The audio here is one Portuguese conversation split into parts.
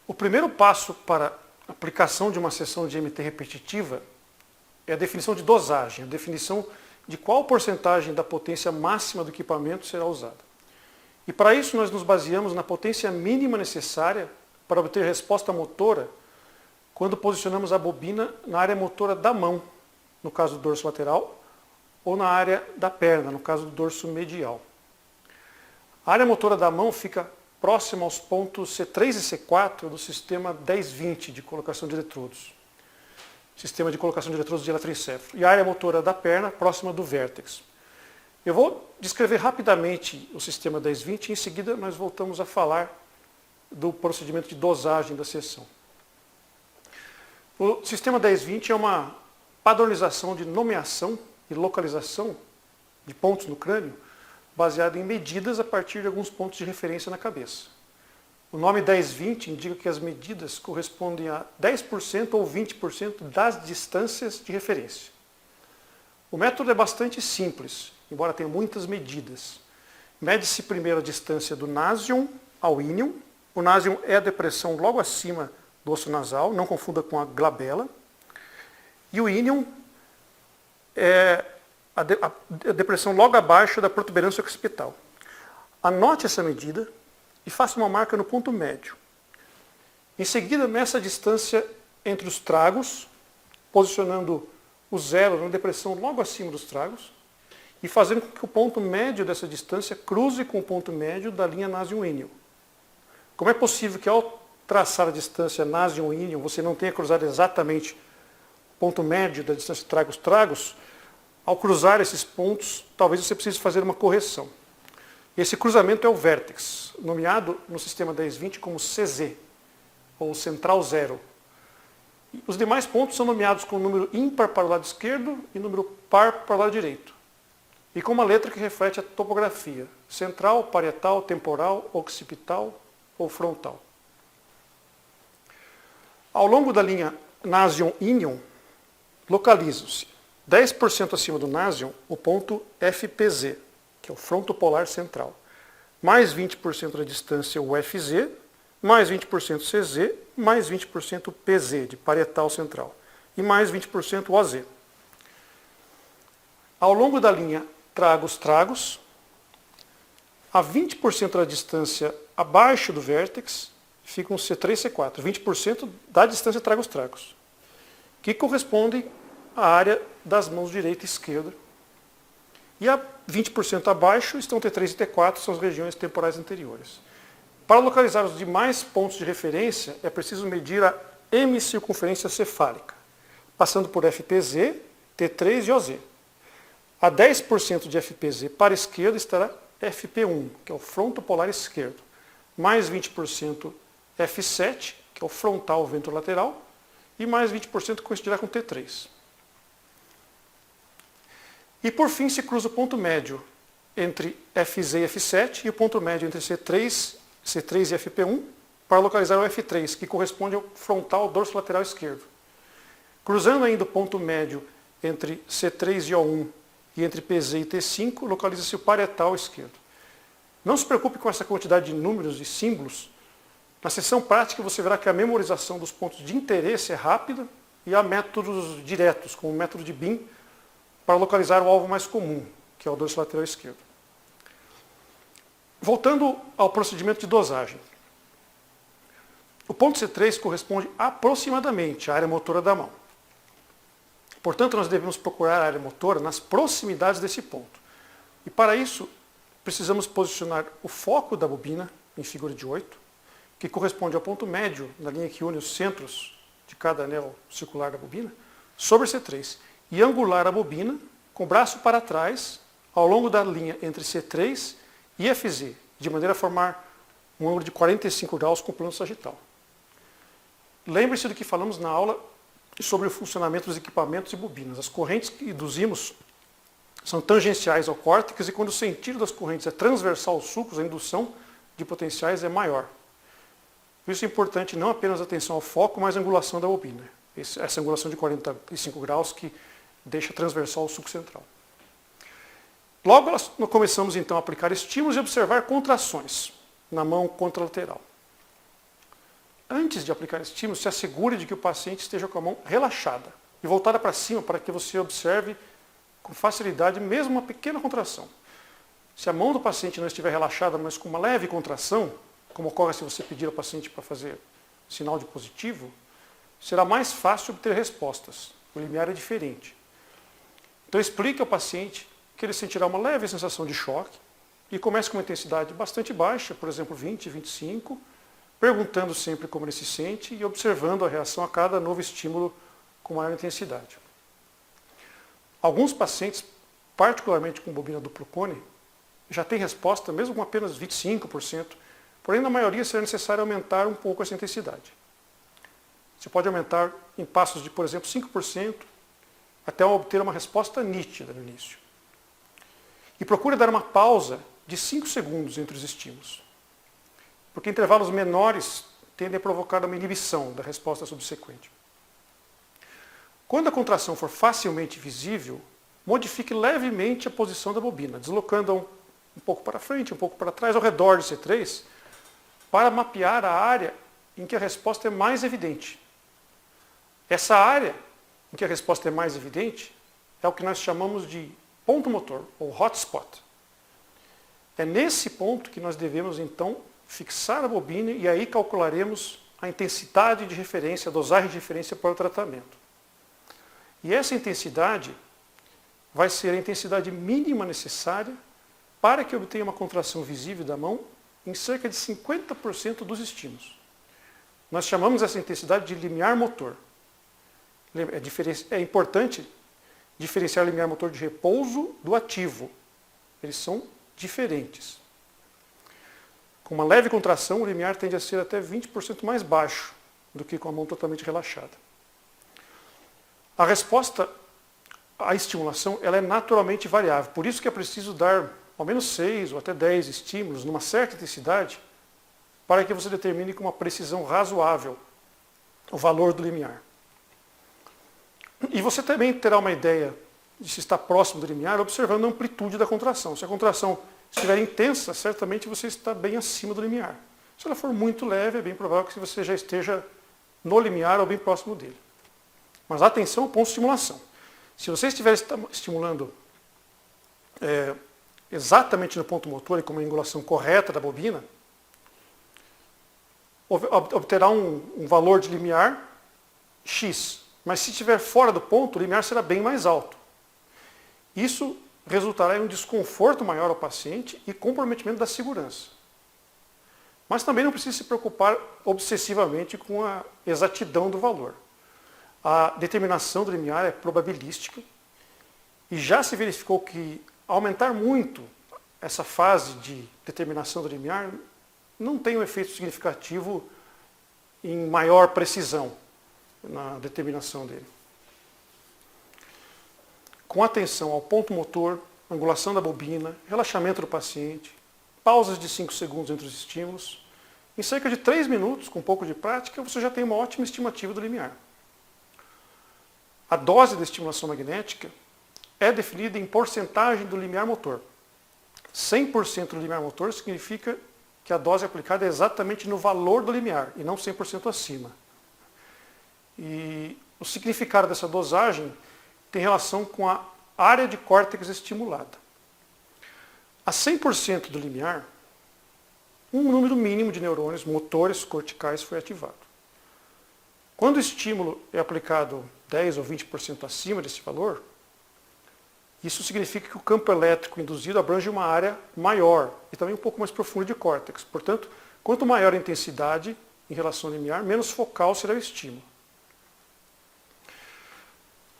O primeiro passo para a aplicação de uma seção de MT repetitiva é a definição de dosagem, a definição de qual porcentagem da potência máxima do equipamento será usada. E para isso nós nos baseamos na potência mínima necessária para obter resposta motora quando posicionamos a bobina na área motora da mão, no caso do dorso lateral, ou na área da perna, no caso do dorso medial. A área motora da mão fica próxima aos pontos C3 e C4 do sistema 1020 de colocação de eletrodos. Sistema de colocação de eletrodos de eletroencefalo. E a área motora da perna próxima do vértex. Eu vou descrever rapidamente o sistema 1020 e em seguida nós voltamos a falar do procedimento de dosagem da seção. O sistema 1020 é uma padronização de nomeação e localização de pontos no crânio baseado em medidas a partir de alguns pontos de referência na cabeça. O nome 1020 indica que as medidas correspondem a 10% ou 20% das distâncias de referência. O método é bastante simples, embora tenha muitas medidas. Mede-se primeiro a distância do násium ao ínium. O násium é a depressão logo acima do osso nasal, não confunda com a glabela. E o ínium é a depressão logo abaixo da protuberância occipital. Anote essa medida e faça uma marca no ponto médio. Em seguida, meça a distância entre os tragos, posicionando o zero na depressão logo acima dos tragos e fazendo com que o ponto médio dessa distância cruze com o ponto médio da linha násium-ínium. Como é possível que ao traçar a distância násium-ínium você não tenha cruzado exatamente o ponto médio da distância tragos-tragos? Ao cruzar esses pontos, talvez você precise fazer uma correção. Esse cruzamento é o vértex, nomeado no sistema 1020 como CZ, ou central zero. Os demais pontos são nomeados com número ímpar para o lado esquerdo e número par para o lado direito. E com uma letra que reflete a topografia, central, parietal, temporal, occipital ou frontal. Ao longo da linha násium-ínium, localizam-se 10% acima do násium o ponto FPZ, que é o frontopolar central, mais 20% da distância o FZ, mais 20% CZ, mais 20% PZ, de parietal central, e mais 20% OZ. Ao longo da linha tragos-tragos, a 20% da distância abaixo do vértex, ficam C3 e C4, 20% da distância tragos-tragos, que corresponde à área das mãos direita e esquerda. E a 20% abaixo estão T3 e T4, são as regiões temporais anteriores. Para localizar os demais pontos de referência, é preciso medir a hemicircunferência cefálica, passando por FPZ, T3 e OZ. A 10% de FPZ para a esquerda estará FP1, que é o frontopolar esquerdo, mais 20% F7, que é o frontal ventrolateral, e mais 20% coincidirá com T3. E por fim se cruza o ponto médio entre FZ e F7 e o ponto médio entre C3 e FP1 para localizar o F3, que corresponde ao frontal dorso lateral esquerdo. Cruzando ainda o ponto médio entre C3 e O1 e entre PZ e T5, localiza-se o parietal esquerdo. Não se preocupe com essa quantidade de números e símbolos. Na sessão prática você verá que a memorização dos pontos de interesse é rápida e há métodos diretos, como o método de BIM, para localizar o alvo mais comum, que é o dorso lateral esquerdo. Voltando ao procedimento de dosagem. O ponto C3 corresponde aproximadamente à área motora da mão. Portanto, nós devemos procurar a área motora nas proximidades desse ponto. E para isso, precisamos posicionar o foco da bobina, em figura de 8, que corresponde ao ponto médio na linha que une os centros de cada anel circular da bobina, sobre C3. E angular a bobina com o braço para trás ao longo da linha entre C3 e FZ, de maneira a formar um ângulo de 45 graus com o plano sagital. Lembre-se do que falamos na aula sobre o funcionamento dos equipamentos e bobinas. As correntes que induzimos são tangenciais ao córtex e quando o sentido das correntes é transversal aos sulcos, a indução de potenciais é maior. Por isso é importante não apenas a atenção ao foco, mas a angulação da bobina. Essa angulação de 45 graus que deixa transversal ao sulco central. Logo, nós começamos então a aplicar estímulos e observar contrações na mão contralateral. antes de aplicar estímulo, se assegure de que o paciente esteja com a mão relaxada e voltada para cima para que você observe com facilidade mesmo uma pequena contração. Se a mão do paciente não estiver relaxada, mas com uma leve contração, como ocorre se você pedir ao paciente para fazer sinal de positivo, será mais fácil obter respostas. O limiar é diferente. Então explique ao paciente que ele sentirá uma leve sensação de choque e comece com uma intensidade bastante baixa, por exemplo 20, 25, perguntando sempre como ele se sente e observando a reação a cada novo estímulo com maior intensidade. Alguns pacientes, particularmente com bobina duplo cone, já têm resposta mesmo com apenas 25%, porém na maioria será necessário aumentar um pouco essa intensidade. Você pode aumentar em passos de, por exemplo, 5%, até obter uma resposta nítida no início. E procure dar uma pausa de 5 segundos entre os estímulos, porque intervalos menores tendem a provocar uma inibição da resposta subsequente. Quando a contração for facilmente visível, modifique levemente a posição da bobina, deslocando-a um pouco para frente, um pouco para trás, ao redor de C3, para mapear a área em que a resposta é mais evidente. Essa área em que a resposta é mais evidente é o que nós chamamos de ponto motor, ou hotspot. É nesse ponto que nós devemos, então, fixar a bobina e aí calcularemos a intensidade de referência, a dosagem de referência para o tratamento. E essa intensidade vai ser a intensidade mínima necessária para que obtenha uma contração visível da mão em cerca de 50% dos estímulos. Nós chamamos essa intensidade de limiar motor. É importante diferenciar o limiar motor de repouso do ativo. Eles são diferentes. Com uma leve contração, o limiar tende a ser até 20% mais baixo do que com a mão totalmente relaxada. A resposta à estimulação ela é naturalmente variável, por isso que é preciso dar ao menos 6 ou até 10 estímulos numa certa intensidade para que você determine com uma precisão razoável o valor do limiar. E você também terá uma ideia de se está próximo do limiar observando a amplitude da contração. Se a contração estiver intensa, certamente você está bem acima do limiar. Se ela for muito leve, é bem provável que você já esteja no limiar ou bem próximo dele. Mas atenção ao ponto de estimulação. Se você estiver estimulando exatamente no ponto motor e com uma angulação correta da bobina, obterá um valor de limiar X. Mas se estiver fora do ponto, o limiar será bem mais alto. Isso resultará em um desconforto maior ao paciente e comprometimento da segurança. Mas também não precisa se preocupar obsessivamente com a exatidão do valor. A determinação do limiar é probabilística e já se verificou que aumentar muito essa fase de determinação do limiar não tem um efeito significativo em maior precisão na determinação dele. Com atenção ao ponto motor, angulação da bobina, relaxamento do paciente, pausas de 5 segundos entre os estímulos, em cerca de 3 minutos, com um pouco de prática, você já tem uma ótima estimativa do limiar. A dose da estimulação magnética é definida em porcentagem do limiar motor. 100% do limiar motor significa que a dose aplicada é exatamente no valor do limiar e não 100% acima. E o significado dessa dosagem tem relação com a área de córtex estimulada. A 100% do limiar, um número mínimo de neurônios motores corticais foi ativado. Quando o estímulo é aplicado 10 ou 20% acima desse valor, isso significa que o campo elétrico induzido abrange uma área maior e também um pouco mais profunda de córtex. Portanto, quanto maior a intensidade em relação ao limiar, menos focal será o estímulo.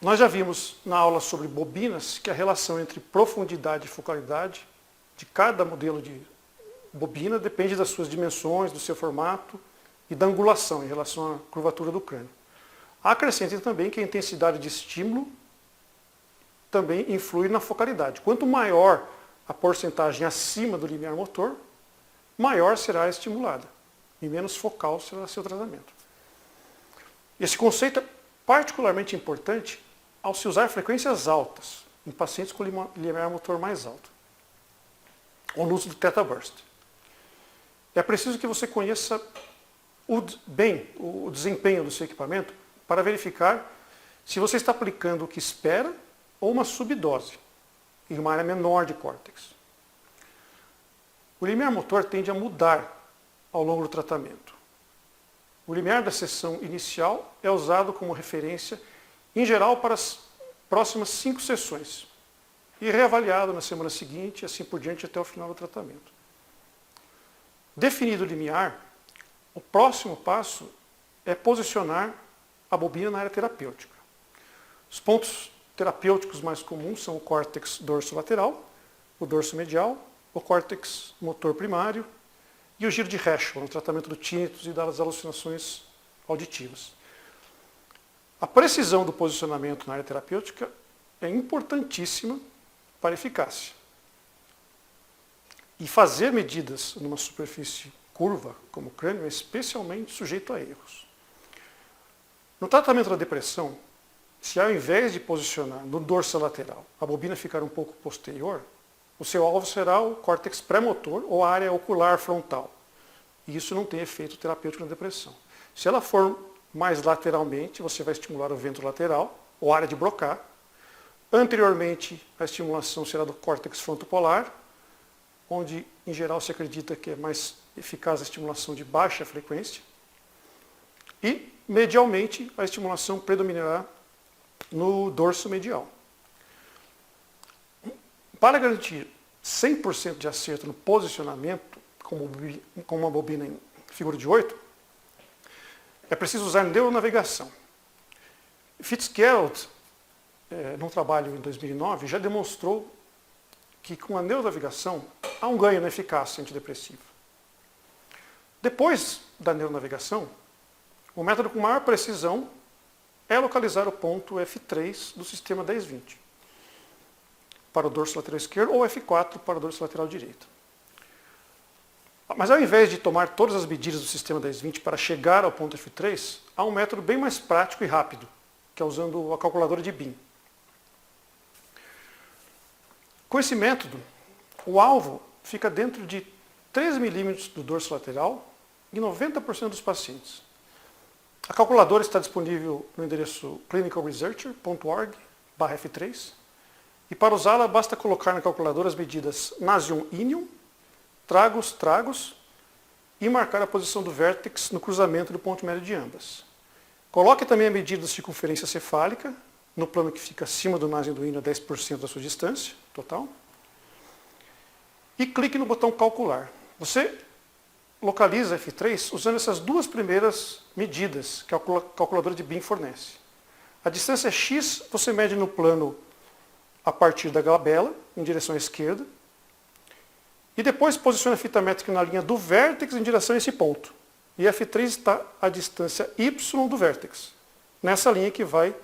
Nós já vimos na aula sobre bobinas que a relação entre profundidade e focalidade de cada modelo de bobina depende das suas dimensões, do seu formato e da angulação em relação à curvatura do crânio. Acrescentem também que a intensidade de estímulo também influi na focalidade. Quanto maior a porcentagem acima do limiar motor, maior será a estimulada e menos focal será seu tratamento. Esse conceito é particularmente importante ao se usar frequências altas em pacientes com limiar motor mais alto, ou no uso do Theta Burst. É preciso que você conheça o desempenho do seu equipamento para verificar se você está aplicando o que espera ou uma subdose em uma área menor de córtex. O limiar motor tende a mudar ao longo do tratamento. O limiar da sessão inicial é usado como referência, em geral, para as próximas 5 sessões e reavaliado na semana seguinte e assim por diante até o final do tratamento. Definido o limiar, o próximo passo é posicionar a bobina na área terapêutica. Os pontos terapêuticos mais comuns são o córtex dorsolateral, o dorso medial, o córtex motor primário e o giro de Herschel, no tratamento do tinnitus e das alucinações auditivas. A precisão do posicionamento na área terapêutica é importantíssima para a eficácia. E fazer medidas numa superfície curva, como o crânio, é especialmente sujeito a erros. No tratamento da depressão, se ao invés de posicionar no dorso lateral, a bobina ficar um pouco posterior, o seu alvo será o córtex pré-motor ou a área ocular frontal. E isso não tem efeito terapêutico na depressão. Se ela for mais lateralmente, você vai estimular o ventro lateral, ou área de Broca. Anteriormente, a estimulação será do córtex frontopolar, onde, em geral, se acredita que é mais eficaz a estimulação de baixa frequência. E, medialmente, a estimulação predominará no dorso medial. Para garantir 100% de acerto no posicionamento, com uma bobina em figura de 8, é preciso usar neuronavegação. Fitzgerald, num trabalho em 2009, já demonstrou que com a neuronavegação há um ganho na eficácia antidepressiva. Depois da neuronavegação, o método com maior precisão é localizar o ponto F3 do sistema 10-20 para o dorso lateral esquerdo ou F4 para o dorso lateral direito. Mas ao invés de tomar todas as medidas do sistema 10-20 para chegar ao ponto F3, há um método bem mais prático e rápido, que é usando a calculadora de BIM. Com esse método, o alvo fica dentro de 13 milímetros do dorso lateral em 90% dos pacientes. A calculadora está disponível no endereço clinicalresearcher.org/F3 e para usá-la basta colocar na calculadora as medidas Nasion-Inion, tragos e marcar a posição do vértex no cruzamento do ponto médio de ambas. Coloque também a medida da circunferência cefálica no plano que fica acima do Nasion do Inion a 10% da sua distância total e clique no botão calcular. Você localiza F3 usando essas duas primeiras medidas que a calculadora de BIM fornece. A distância X você mede no plano a partir da glabela, em direção à esquerda, e depois posiciona a fita métrica na linha do vértex em direção a esse ponto. E F3 está à distância Y do vértex, nessa linha que vai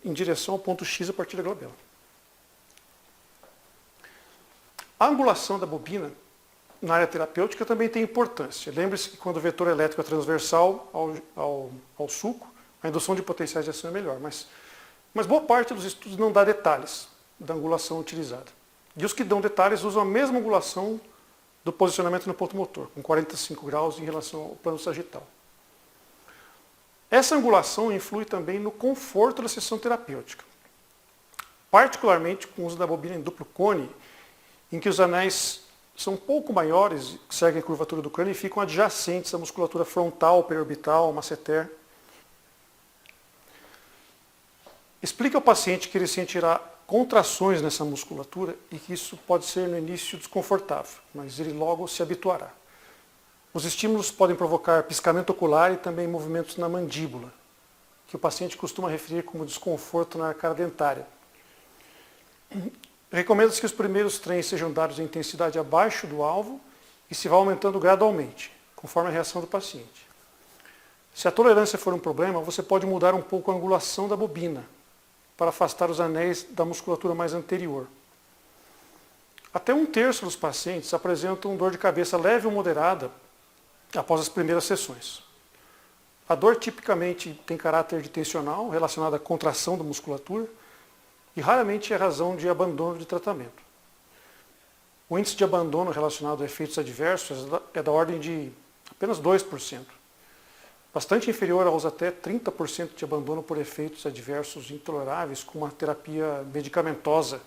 em direção ao ponto X a partir da glabela. A angulação da bobina na área terapêutica também tem importância. Lembre-se que quando o vetor elétrico é transversal ao sulco, a indução de potenciais de ação é melhor. Mas boa parte dos estudos não dá detalhes da angulação utilizada. E os que dão detalhes usam a mesma angulação do posicionamento no ponto motor, com 45 graus em relação ao plano sagital. Essa angulação influi também no conforto da sessão terapêutica, particularmente com o uso da bobina em duplo cone, em que os anéis são um pouco maiores, seguem a curvatura do crânio e ficam adjacentes à musculatura frontal, periorbital, masseter. Explique ao paciente que ele sentirá contrações nessa musculatura e que isso pode ser no início desconfortável, mas ele logo se habituará. Os estímulos podem provocar piscamento ocular e também movimentos na mandíbula, que o paciente costuma referir como desconforto na arcada dentária. Recomenda-se que os primeiros trens sejam dados em intensidade abaixo do alvo e se vá aumentando gradualmente, conforme a reação do paciente. Se a tolerância for um problema, você pode mudar um pouco a angulação da bobina, para afastar os anéis da musculatura mais anterior. Até 1/3 dos pacientes apresentam dor de cabeça leve ou moderada após as primeiras sessões. A dor tipicamente tem caráter de tensional, relacionada à contração da musculatura, e raramente é razão de abandono de tratamento. O índice de abandono relacionado a efeitos adversos é da ordem de apenas 2%. bastante inferior aos até 30% de abandono por efeitos adversos intoleráveis com uma terapia medicamentosa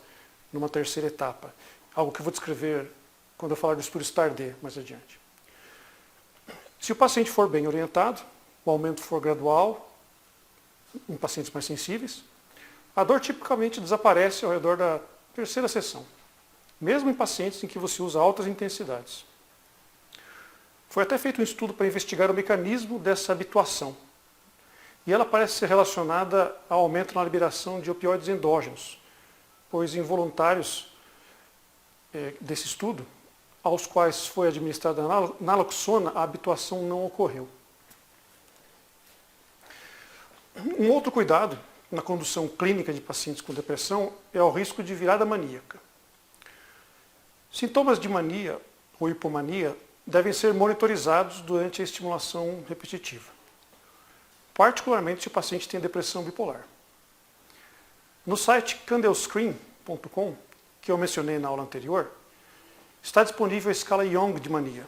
numa terceira etapa. Algo que eu vou descrever quando eu falar do estudo STAR-D mais adiante. Se o paciente for bem orientado, o aumento for gradual, em pacientes mais sensíveis, a dor tipicamente desaparece ao redor da terceira sessão, mesmo em pacientes em que você usa altas intensidades. Foi até feito um estudo para investigar o mecanismo dessa habituação. E ela parece ser relacionada ao aumento na liberação de opioides endógenos, pois em voluntários desse estudo, aos quais foi administrada naloxona, a habituação não ocorreu. Um outro cuidado na condução clínica de pacientes com depressão é o risco de virada maníaca. Sintomas de mania ou hipomania devem ser monitorizados durante a estimulação repetitiva, particularmente se o paciente tem depressão bipolar. No site candlescreen.com, que eu mencionei na aula anterior, está disponível a escala Young de mania,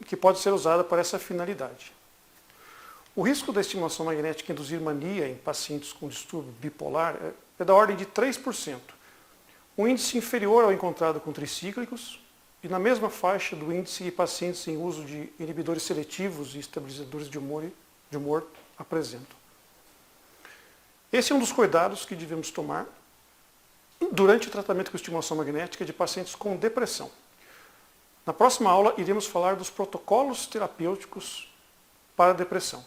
que pode ser usada para essa finalidade. O risco da estimulação magnética induzir mania em pacientes com distúrbio bipolar é da ordem de 3%, um índice inferior ao encontrado com tricíclicos e na mesma faixa do índice que pacientes em uso de inibidores seletivos e estabilizadores de humor apresentam. Esse é um dos cuidados que devemos tomar durante o tratamento com estimulação magnética de pacientes com depressão. Na próxima aula, iremos falar dos protocolos terapêuticos para a depressão.